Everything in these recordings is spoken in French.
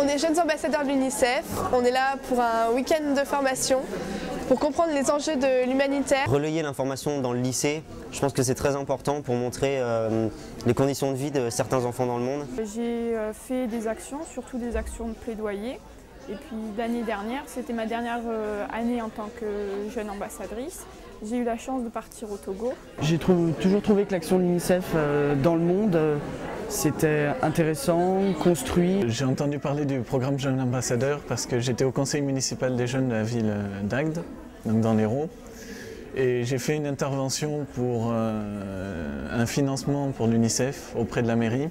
On est jeunes ambassadeurs de l'UNICEF, on est là pour un week-end de formation pour comprendre les enjeux de l'humanitaire. Relayer l'information dans le lycée, je pense que c'est très important pour montrer les conditions de vie de certains enfants dans le monde. J'ai fait des actions, surtout des actions de plaidoyer. Et puis l'année dernière, c'était ma dernière année en tant que jeune ambassadrice. J'ai eu la chance de partir au Togo. J'ai toujours trouvé que l'action de l'UNICEF dans le monde, c'était intéressant, construit. J'ai entendu parler du programme Jeune Ambassadeur parce que j'étais au conseil municipal des jeunes de la ville d'Agde, donc dans l'Hérault. Et j'ai fait une intervention pour un financement pour l'UNICEF auprès de la mairie.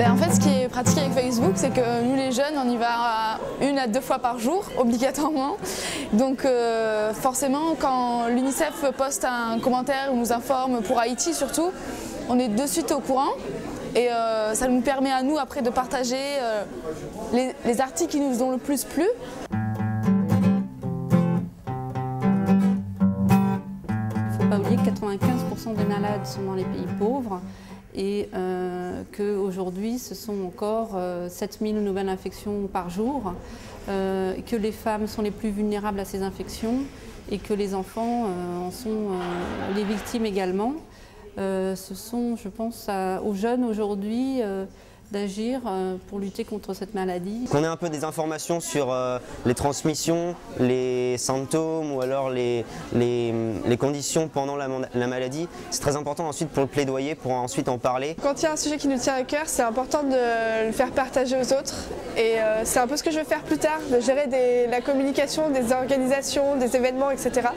En fait, ce qui est pratique avec Facebook, c'est que nous les jeunes, on y va 1 à 2 fois par jour, obligatoirement. Donc forcément, quand l'UNICEF poste un commentaire ou nous informe pour Haïti surtout, on est de suite au courant. Et ça nous permet à nous après de partager les articles qui nous ont le plus plu. Il ne faut pas oublier que 95% des malades sont dans les pays pauvres. Et qu'aujourd'hui, ce sont encore 7000 nouvelles infections par jour, que les femmes sont les plus vulnérables à ces infections et que les enfants en sont les victimes également. Ce sont, je pense, aux jeunes aujourd'hui d'agir pour lutter contre cette maladie. Qu'on ait un peu des informations sur les transmissions, les symptômes ou alors les conditions pendant la maladie, c'est très important ensuite pour le plaidoyer, pour ensuite en parler. Quand il y a un sujet qui nous tient à cœur, c'est important de le faire partager aux autres. Et c'est un peu ce que je vais faire plus tard, de gérer la communication, des organisations, des événements, etc.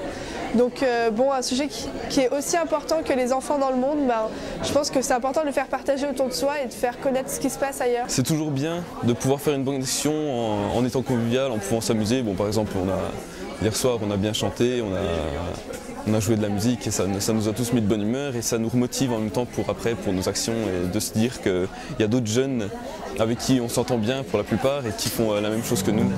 Donc bon, un sujet qui est aussi important que les enfants dans le monde, je pense que c'est important de le faire partager autour de soi et de faire connaître ce qui se passe ailleurs. C'est toujours bien de pouvoir faire une bonne action en étant convivial, en pouvant s'amuser. Bon, par exemple, hier soir, on a bien chanté, on a joué de la musique et ça nous a tous mis de bonne humeur et ça nous remotive en même temps pour nos actions et de se dire qu'il y a d'autres jeunes avec qui on s'entend bien pour la plupart et qui font la même chose que nous.